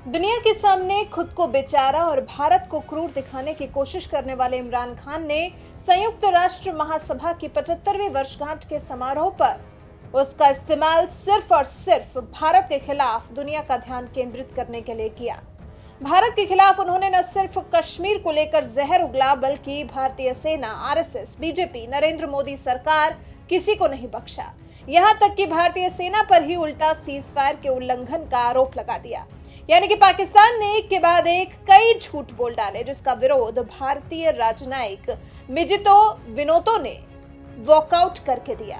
दुनिया के सामने खुद को बेचारा और भारत को क्रूर दिखाने की कोशिश करने वाले इमरान खान ने संयुक्त राष्ट्र महासभा की 75वीं वर्षगांठ के समारोह पर उसका इस्तेमाल सिर्फ और सिर्फ भारत के खिलाफ दुनिया का ध्यान केंद्रित करने के लिए किया। भारत के खिलाफ उन्होंने न सिर्फ कश्मीर को लेकर जहर उगला, बल्कि भारतीय सेना, आरएसएस, बीजेपी, नरेंद्र मोदी सरकार किसी को नहीं बख्शा। यहां तक कि भारतीय सेना पर ही उल्टा सीज फायर के उल्लंघन का आरोप लगा दिया। यानी कि पाकिस्तान ने एक के बाद एक कई झूठ बोल डाले, जिसका विरोध भारतीय राजनयिक मिजितो विनोतो ने वॉकआउट करके दिया।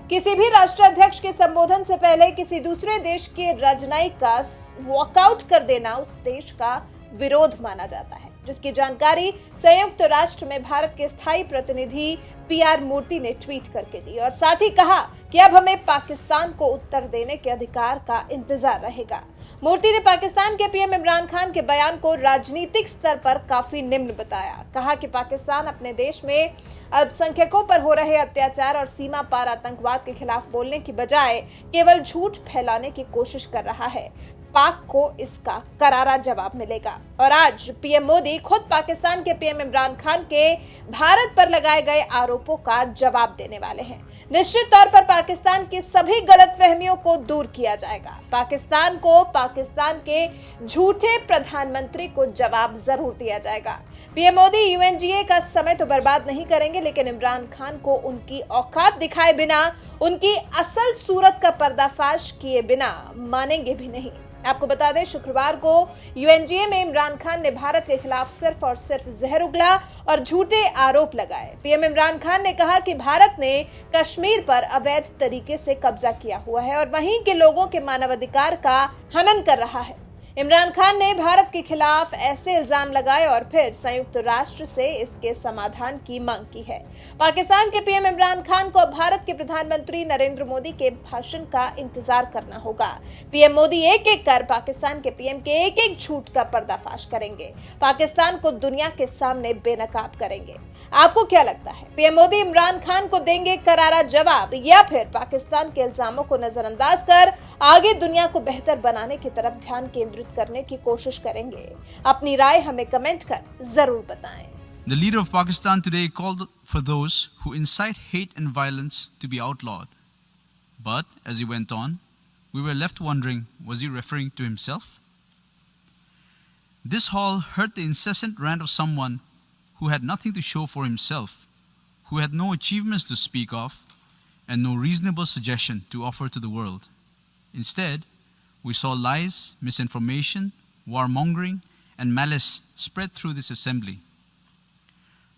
किसी भी राष्ट्राध्यक्ष के संबोधन से पहले किसी दूसरे देश के राजनयिक का वॉकआउट कर देना उस देश का विरोध माना जाता है, जिसकी जानकारी संयुक्त राष्ट्र में भारत के स्थायी प्रतिनिधि पीआर मूर्ति ने ट्वीट करके दी और साथ ही कहा कि अब हमें पाकिस्तान को उत्तर देने के अधिकार का इंतजार रहेगा। मूर्ति ने पाकिस्तान के पीएम इमरान खान के बयान को राजनीतिक स्तर पर काफी निम्न बताया। कहा कि पाकिस्तान अपने देश में अल्पसंख्यकों पर हो रहे अत्याचार और सीमा पार आतंकवाद के खिलाफ बोलने की बजाय केवल झूठ फैलाने की कोशिश कर रहा है। पाक को इसका करारा जवाब मिलेगा। और आज पीएम मोदी खुद पाकिस्तान के पीएम इमरान खान के भारत पर लगाए गए आरोपों का जवाब देने वाले हैं। निश्चित तौर पर पाकिस्तान की सभी गलतफहमियों को दूर किया जाएगा। पाकिस्तान को पाकिस्तान के झूठे प्रधानमंत्री को जवाब जरूर दिया जाएगा। पीएम मोदी यूएनजीए का समय तो बर्बाद नहीं करेंगे, लेकिन इमरान खान को उनकी औकात दिखाए बिना, उनकी असल सूरत का पर्दाफाश किए बिना मानेंगे भी नहीं। आपको बता दें, शुक्रवार को यूएनजीए में इमरान खान ने भारत के खिलाफ सिर्फ और सिर्फ जहर उगला और झूठे आरोप लगाए। पीएम इमरान खान ने कहा कि भारत ने कश्मीर पर अवैध तरीके से कब्जा किया हुआ है और वहीं के लोगों के मानवाधिकार का हनन कर रहा है। इमरान खान ने भारत के खिलाफ ऐसे इल्जाम लगाए और फिर संयुक्त राष्ट्र से इसके समाधान की मांग की है। पाकिस्तान के पीएम इमरान खान को भारत के प्रधानमंत्री नरेंद्र मोदी के भाषण का इंतजार करना होगा। पीएम मोदी एक एक कर पाकिस्तान के पीएम के एक एक झूठ का पर्दाफाश करेंगे, पाकिस्तान को दुनिया के सामने बेनकाब करेंगे। आपको क्या लगता है, पीएम मोदी इमरान खान को देंगे करारा जवाब या फिर पाकिस्तान के इल्जामों को नजरअंदाज कर आगे दुनिया को बेहतर बनाने की तरफ ध्यान केंद्रित करने की कोशिश करेंगे? अपनी राय हमें कमेंट कर जरूर बताएं। The leader of Pakistan today called for those who incite hate and violence to be outlawed. But as he went on, we were left wondering, was he referring to himself? This hall heard the incessant rant of someone who had nothing to show for himself, who had no achievements to speak of, and no reasonable suggestion to offer to the world. Instead, we saw lies, misinformation, warmongering, and malice spread through this assembly.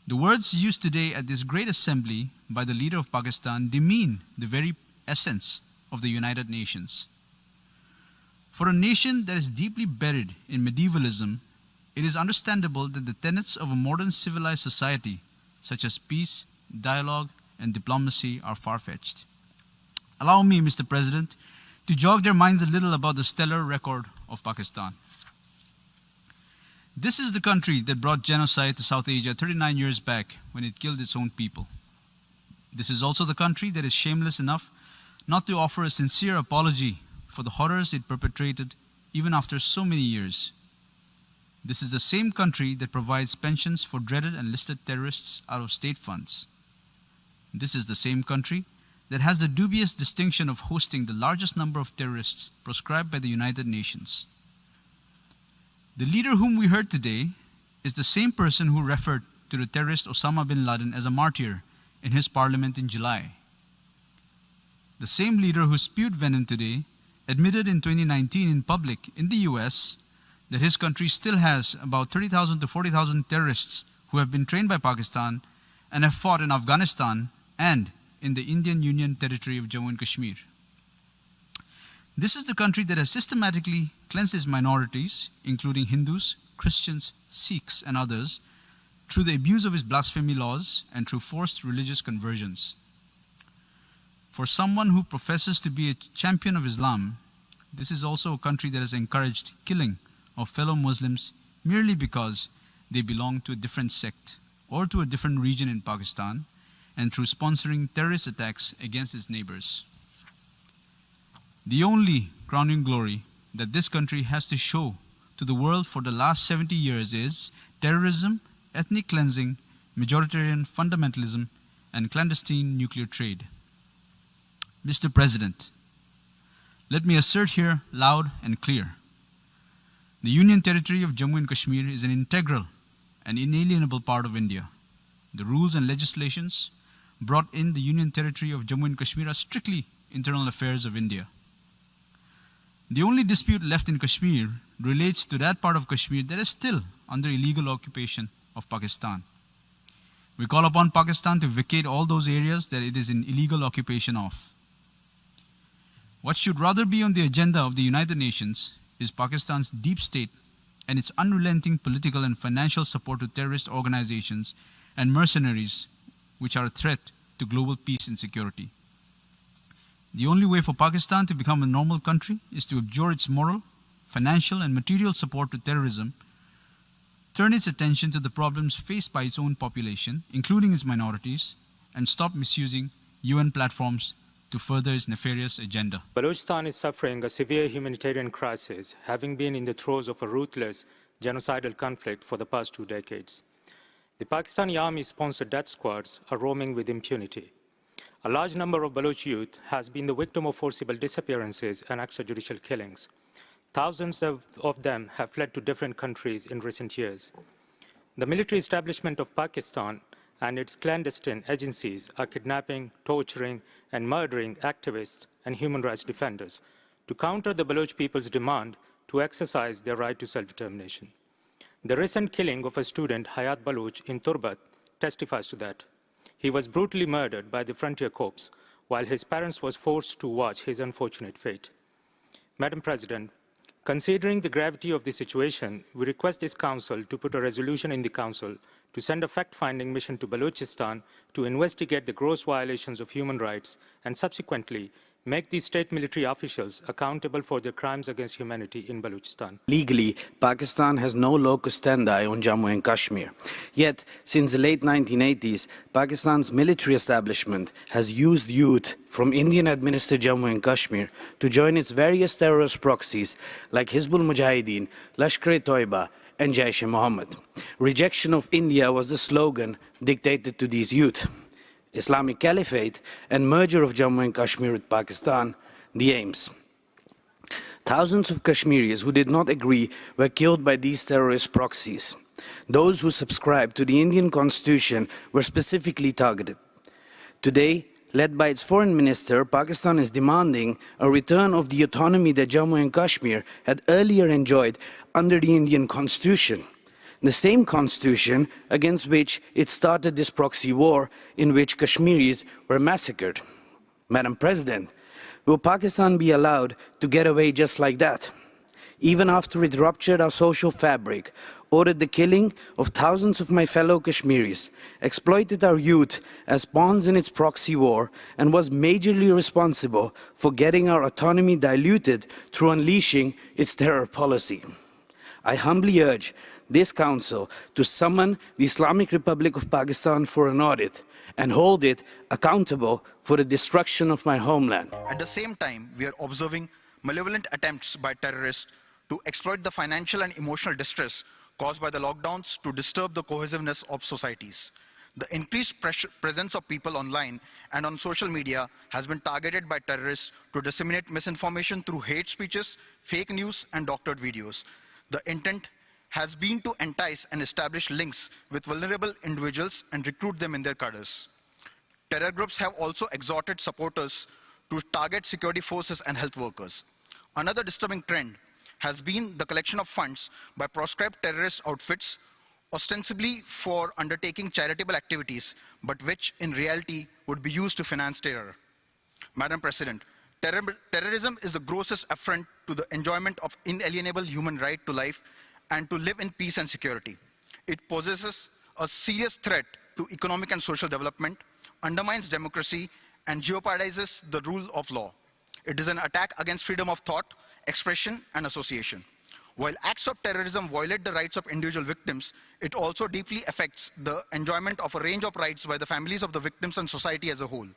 The words used today at this great assembly by the leader of Pakistan demean the very essence of the United Nations. For a nation that is deeply buried in medievalism, it is understandable that the tenets of a modern civilized society, such as peace, dialogue, and diplomacy, are far-fetched. Allow me, Mr. President, to jog their minds a little about the stellar record of Pakistan. This is the country that brought genocide to South Asia 39 years back when it killed its own people. This is also the country that is shameless enough not to offer a sincere apology for the horrors it perpetrated even after so many years. This is the same country that provides pensions for dreaded and listed terrorists out of state funds. This is the same country that has the dubious distinction of hosting the largest number of terrorists proscribed by the United Nations. The leader whom we heard today is the same person who referred to the terrorist Osama bin Laden as a martyr in his parliament in July. The same leader who spewed venom today admitted in 2019 in public in the US that his country still has about 30,000 to 40,000 terrorists who have been trained by Pakistan and have fought in Afghanistan and in the Indian Union territory of Jammu and Kashmir. This is the country that has systematically cleansed its minorities, including Hindus, Christians, Sikhs, and others, through the abuse of its blasphemy laws and through forced religious conversions. For someone who professes to be a champion of Islam, this is also a country that has encouraged killing of fellow Muslims merely because they belong to a different sect or to a different region in Pakistan, and through sponsoring terrorist attacks against its neighbors. The only crowning glory that this country has to show to the world for the last 70 years is terrorism, ethnic cleansing, majoritarian fundamentalism, and clandestine nuclear trade. Mr. President, let me assert here loud and clear. The Union Territory of Jammu and Kashmir is an integral and inalienable part of India. The rules and legislations brought in the Union Territory of Jammu and Kashmir are strictly internal affairs of India. The only dispute left in Kashmir relates to that part of Kashmir that is still under illegal occupation of Pakistan. We call upon Pakistan to vacate all those areas that it is in illegal occupation of. What should rather be on the agenda of the United Nations is Pakistan's deep state and its unrelenting political and financial support to terrorist organizations and mercenaries which are a threat to global peace and security. The only way for Pakistan to become a normal country is to abjure its moral, financial and material support to terrorism, turn its attention to the problems faced by its own population, including its minorities, and stop misusing UN platforms to further its nefarious agenda. Balochistan is suffering a severe humanitarian crisis, having been in the throes of a ruthless genocidal conflict for the past 2 decades. The Pakistani army-sponsored death squads are roaming with impunity. A large number of Baloch youth has been the victim of forcible disappearances and extrajudicial killings. Thousands of them have fled to different countries in recent years. The military establishment of Pakistan and its clandestine agencies are kidnapping, torturing, and murdering activists and human rights defenders to counter the Baloch people's demand to exercise their right to self-determination. The recent killing of a student, Hayat Baloch, in Turbat testifies to that. He was brutally murdered by the Frontier Corps, while his parents were forced to watch his unfortunate fate. Madam President, considering the gravity of the situation, we request this Council to put a resolution in the Council to send a fact-finding mission to Balochistan to investigate the gross violations of human rights and subsequently make these state military officials accountable for their crimes against humanity in Balochistan. Legally, Pakistan has no locus standi on Jammu and Kashmir. Yet, since the late 1980s, Pakistan's military establishment has used youth from Indian-administered Jammu and Kashmir to join its various terrorist proxies like Hizbul Mujahideen, Lashkar-e-Toiba, and Jaish-e-Mohammed. Rejection of India was the slogan dictated to these youth. Islamic Caliphate and merger of Jammu and Kashmir with Pakistan, the aims. Thousands of Kashmiris who did not agree were killed by these terrorist proxies. Those who subscribed to the Indian Constitution were specifically targeted. Today, led by its foreign minister, Pakistan is demanding a return of the autonomy that Jammu and Kashmir had earlier enjoyed under the Indian Constitution. The same constitution against which it started this proxy war in which Kashmiris were massacred. Madam President, will Pakistan be allowed to get away just like that? Even after it ruptured our social fabric, ordered the killing of thousands of my fellow Kashmiris, exploited our youth as pawns in its proxy war, and was majorly responsible for getting our autonomy diluted through unleashing its terror policy. I humbly urge this Council to summon the Islamic Republic of Pakistan for an audit and hold it accountable for the destruction of my homeland. At the same time, we are observing malevolent attempts by terrorists to exploit the financial and emotional distress caused by the lockdowns to disturb the cohesiveness of societies. The increased presence of people online and on social media has been targeted by terrorists to disseminate misinformation through hate speeches, fake news, and doctored videos. The intent has been to entice and establish links with vulnerable individuals and recruit them in their cadres. Terror groups have also exhorted supporters to target security forces and health workers. Another disturbing trend has been the collection of funds by proscribed terrorist outfits, ostensibly for undertaking charitable activities, but which in reality would be used to finance terror. Madam President, terrorism is the grossest affront to the enjoyment of inalienable human right to life and to live in peace and security. It possesses a serious threat to economic and social development, undermines democracy, and jeopardizes the rule of law. It is an attack against freedom of thought, expression, and association. While acts of terrorism violate the rights of individual victims, it also deeply affects the enjoyment of a range of rights by the families of the victims and society as a whole.